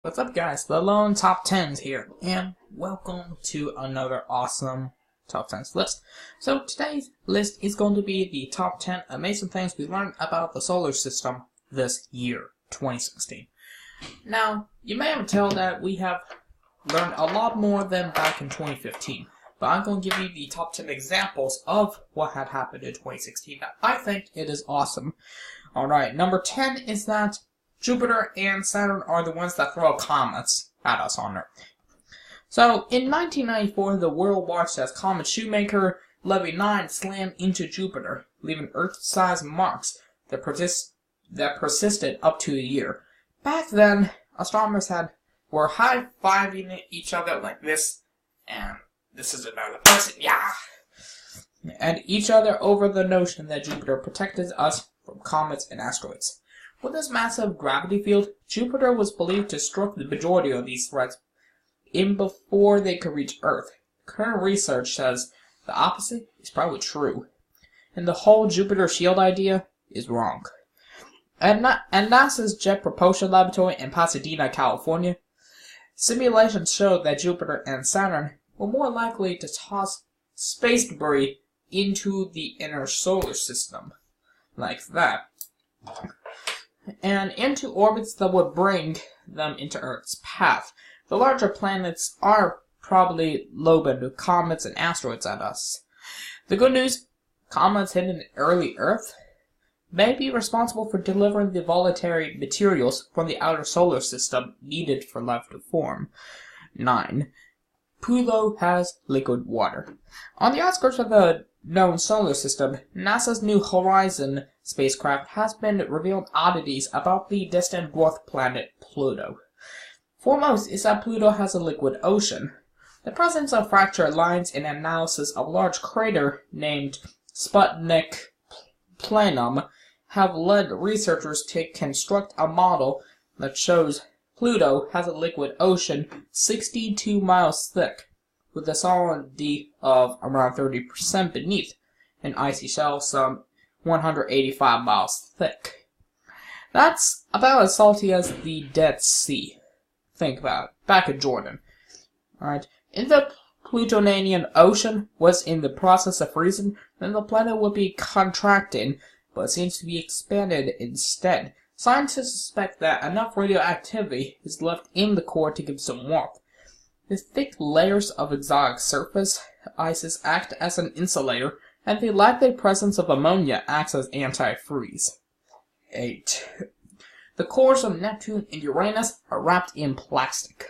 What's up, guys? The Lone Top 10s here, and welcome to another awesome Top 10s list. So today's list is going to be the top 10 amazing things we learned about the solar system this year, 2016. Now, you may have told that we have learned a lot more than back in 2015, but I'm going to give you the top 10 examples of what had happened in 2016 that I think it is awesome. Alright, number 10 is that Jupiter and Saturn are the ones that throw comets at us on Earth. So, in 1994, the world watched as Comet Shoemaker Levy 9 slammed into Jupiter, leaving Earth-sized marks that persisted up to a year. Back then, astronomers were high-fiving each other like this, and this is another person, yeah! And each other over the notion that Jupiter protected us from comets and asteroids. With this massive gravity field, Jupiter was believed to struck the majority of these threats in before they could reach Earth. Current research says the opposite is probably true, and the whole Jupiter shield idea is wrong. At NASA's Jet Propulsion Laboratory in Pasadena, California, simulations showed that Jupiter and Saturn were more likely to toss space debris into the inner solar system, like that, and into orbits that would bring them into Earth's path. The larger planets are probably loaded with comets and asteroids at us. The good news, comets hitting an early Earth may be responsible for delivering the volatile materials from the outer solar system needed for life to form. 9. Pluto has liquid water. On the outskirts of the known solar system, NASA's New Horizons spacecraft has been revealed oddities about the distant dwarf planet Pluto. Foremost is that Pluto has a liquid ocean. The presence of fractured lines in analysis of a large crater named Sputnik Planum have led researchers to construct a model that shows Pluto has a liquid ocean 62 miles thick, with a salinity of around 30% beneath, an icy shell some 185 miles thick. That's about as salty as the Dead Sea. Think about it. Back in Jordan. Alright. If the Plutonian Ocean was in the process of freezing, then the planet would be contracting, but it seems to be expanded instead. Scientists suspect that enough radioactivity is left in the core to give some warmth. The thick layers of exotic surface ices act as an insulator, and the likely presence of ammonia acts as antifreeze. 8. The cores of Neptune and Uranus are wrapped in plastic.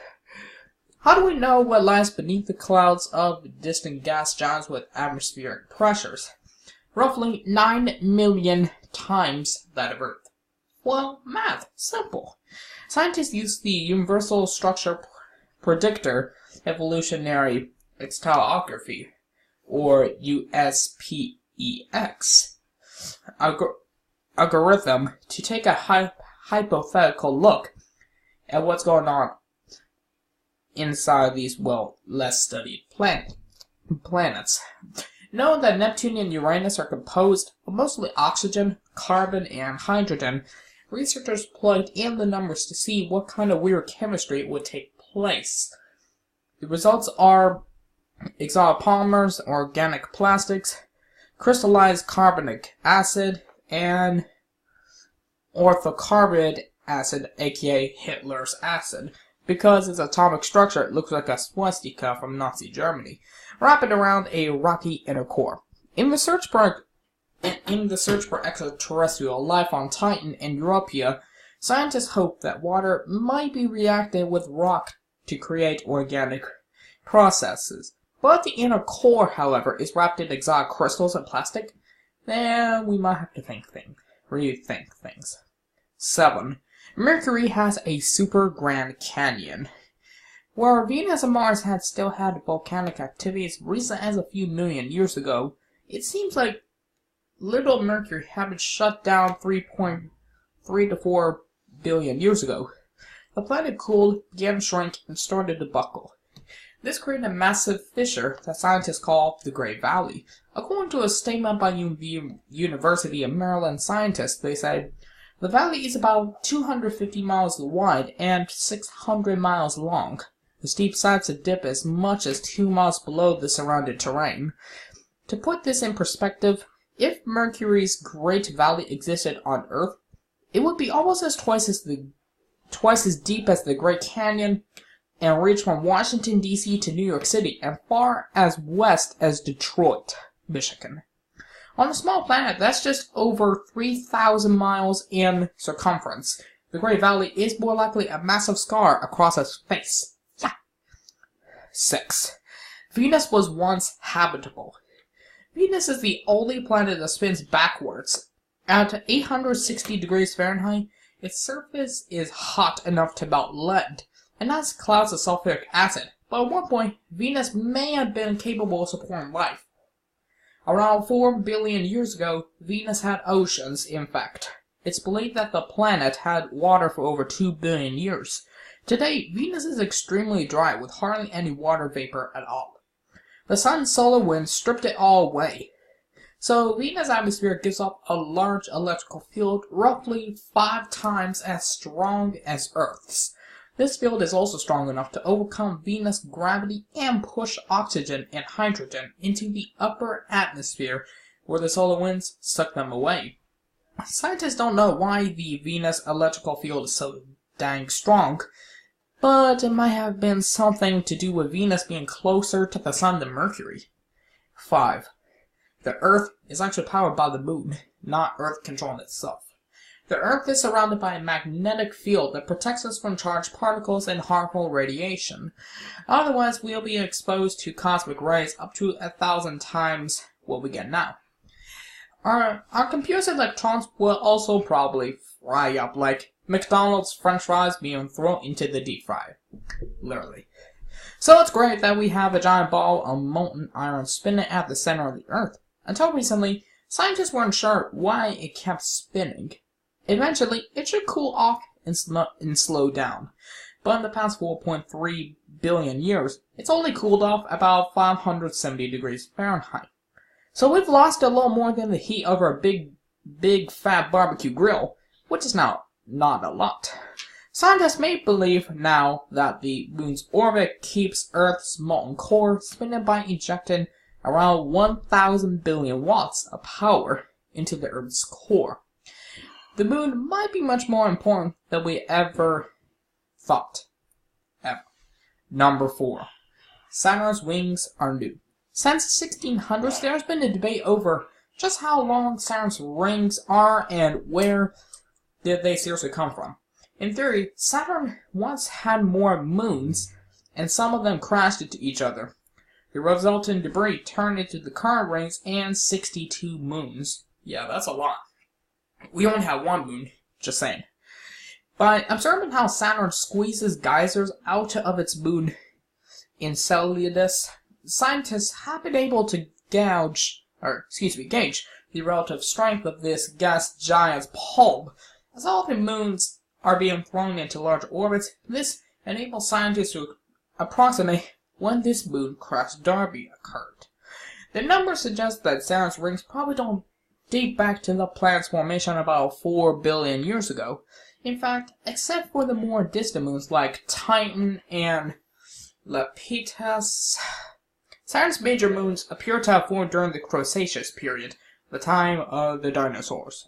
How do we know what lies beneath the clouds of distant gas giants with atmospheric pressures? Roughly 9 million times that of Earth. Well, math. Simple. Scientists use the Universal Structure Predictor Evolutionary Xtalography, or USPEX, algorithm to take a hypothetical look at what's going on inside these, less studied planets. Knowing that Neptune and Uranus are composed of mostly oxygen, carbon, and hydrogen, researchers plugged in the numbers to see what kind of weird chemistry would take place. The results are exopolymers, organic plastics, crystallized carbonic acid, and orthocarbonic acid, aka Hitler's acid, because its atomic structure looks like a swastika from Nazi Germany, wrapped around a rocky inner core. In the search for extraterrestrial life on Titan and Europa, scientists hope that water might be reacting with rock to create organic processes. But the inner core, however, is wrapped in exotic crystals and plastic. Then we might have to rethink things. 7. Mercury has a super Grand Canyon. Where Venus and Mars still had volcanic activity as recent as a few million years ago, it seems like little Mercury had been shut down 3.3 to 4 billion years ago. The planet cooled, began to shrink, and started to buckle. This created a massive fissure that scientists call the Great Valley. According to a statement by University of Maryland scientists, they said, The valley is about 250 miles wide and 600 miles long. The steep sides dip as much as 2 miles below the surrounding terrain. To put this in perspective, if Mercury's Great Valley existed on Earth, it would be almost twice as deep as the Great Canyon and reach from Washington, D.C. to New York City and far as west as Detroit, Michigan. On a small planet that's just over 3,000 miles in circumference, the Great Valley is more likely a massive scar across its face. 6. Venus was once habitable. Venus is the only planet that spins backwards. At 860 degrees Fahrenheit, its surface is hot enough to melt lead, and has clouds of sulfuric acid, but at one point, Venus may have been capable of supporting life. Around 4 billion years ago, Venus had oceans, in fact. It's believed that the planet had water for over 2 billion years. Today, Venus is extremely dry with hardly any water vapor at all. The sun's solar winds stripped it all away. So, Venus' atmosphere gives off a large electrical field roughly 5 times as strong as Earth's. This field is also strong enough to overcome Venus' gravity and push oxygen and hydrogen into the upper atmosphere where the solar winds suck them away. Scientists don't know why the Venus electrical field is so dang strong, but it might have been something to do with Venus being closer to the Sun than Mercury. 5. The Earth is actually powered by the Moon, not Earth controlling itself. The Earth is surrounded by a magnetic field that protects us from charged particles and harmful radiation. Otherwise, we'll be exposed to cosmic rays up to 1,000 times what we get now. Our computer's electrons will also probably fry up like McDonald's french fries being thrown into the deep fryer. Literally. So it's great that we have a giant ball of molten iron spinning at the center of the Earth. Until recently, scientists weren't sure why it kept spinning. Eventually, it should cool off and slow down. But in the past 4.3 billion years, it's only cooled off about 570 degrees Fahrenheit. So we've lost a little more than the heat of our big fat barbecue grill, which is now not a lot. Scientists may believe now that the moon's orbit keeps Earth's molten core spinning by injecting around 1,000 billion watts of power into the Earth's core. The moon might be much more important than we ever thought. Ever. Number 4. Saturn's rings are new. Since the 1600s, there has been a debate over just how long Saturn's rings are and where did they seriously come from. In theory, Saturn once had more moons, and some of them crashed into each other. The resulting debris turned into the current rings and 62 moons. Yeah, that's a lot. We only have one moon, just saying. By observing how Saturn squeezes geysers out of its moon Enceladus, scientists have been able to gauge the relative strength of this gas giant's pulp. As all the moons are being thrown into large orbits, this enables scientists to approximate when this moon crash derby occurred. The numbers suggest that Saturn's rings probably don't date back to the planet's formation about 4 billion years ago. In fact, except for the more distant moons like Titan and Lepidus, Saturn's major moons appear to have formed during the Cretaceous period, the time of the dinosaurs.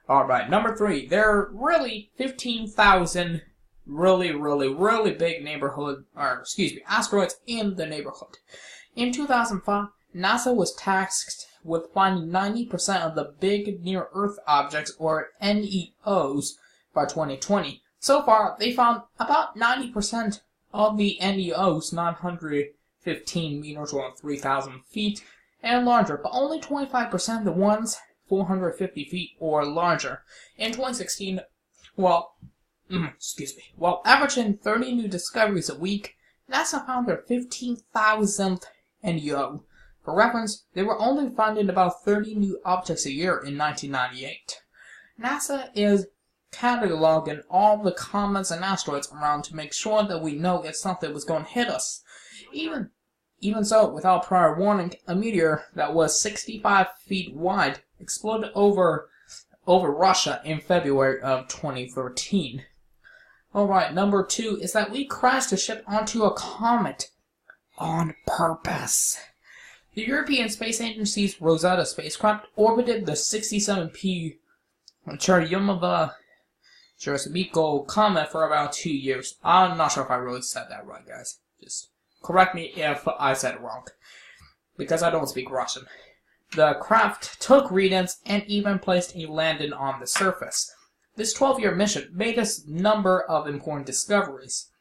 Alright, number 3. There are really 15,000 really big asteroids in the neighborhood. In 2005, NASA was tasked with finding 90% of the big near-Earth objects, or NEOs, by 2020. So far, they found about 90% of the NEOs, 915 meters or 3,000 feet, and larger, but only 25% of the ones 450 feet or larger. In 2016, while averaging 30 new discoveries a week, NASA found their 15,000th NEO. For reference, they were only finding about 30 new objects a year in 1998. NASA is cataloging all the comets and asteroids around to make sure that we know if something was going to hit us. Even so, without prior warning, a meteor that was 65 feet wide exploded over over Russia in February of 2013. Alright, number 2 is that we crashed a ship onto a comet on purpose. The European Space Agency's Rosetta spacecraft orbited the 67P Churyumov-Gerasimenko comet for about 2 years. I'm not sure if I really said that right, guys. Just correct me if I said it wrong, because I don't speak Russian. The craft took readings and even placed a landing on the surface. This 12-year mission made a number of important discoveries.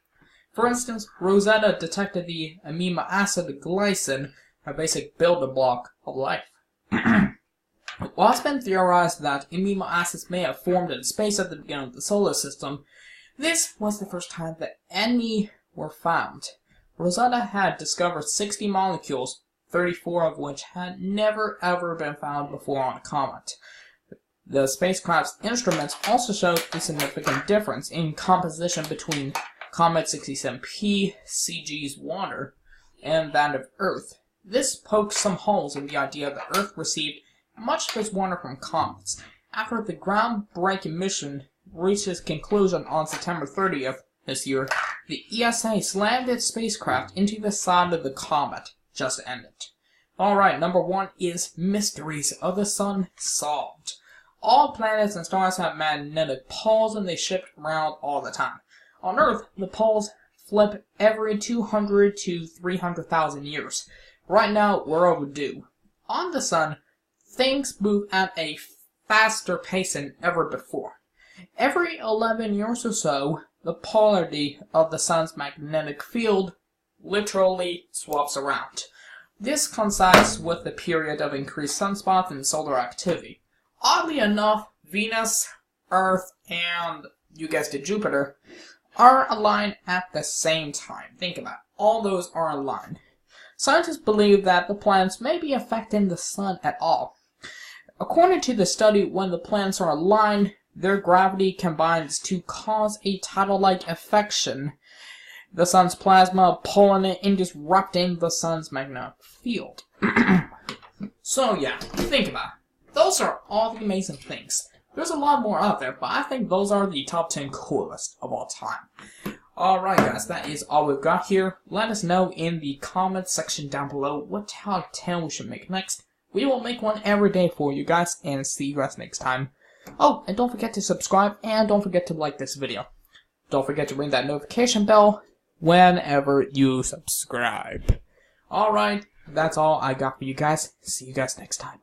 For instance, Rosetta detected the amino acid glycine, a basic building block of life. While it's been theorized that amino acids may have formed in space at the beginning of the solar system, this was the first time that any were found. Rosetta had discovered 60 molecules, 34 of which had never ever been found before on a comet. The spacecraft's instruments also showed a significant difference in composition between Comet 67P CG's water and that of Earth. This poked some holes in the idea that Earth received much of its water from comets. After the groundbreaking mission reached its conclusion on September 30th this year, the ESA slammed its spacecraft into the side of the comet just to end it. Alright, number 1 is Mysteries of the Sun solved. All planets and stars have magnetic poles and they shift around all the time. On Earth, the poles flip every 200 to 300,000 years. Right now, we're overdue. On the Sun, things move at a faster pace than ever before. Every 11 years or so, the polarity of the Sun's magnetic field literally swaps around. This coincides with the period of increased sunspots and solar activity. Oddly enough, Venus, Earth, and, you guessed it, Jupiter, are aligned at the same time. Think about it. All those are aligned. Scientists believe that the planets may be affecting the Sun at all. According to the study, when the planets are aligned, their gravity combines to cause a tidal-like affection, the Sun's plasma pulling it and disrupting the Sun's magnetic field. So yeah, think about it. Those are all the amazing things. There's a lot more out there, but I think those are the top 10 coolest of all time. Alright guys, that is all we've got here. Let us know in the comments section down below what top 10 we should make next. We will make one every day for you guys, and see you guys next time. Oh, and don't forget to subscribe, and don't forget to like this video. Don't forget to ring that notification bell whenever you subscribe. Alright, that's all I got for you guys. See you guys next time.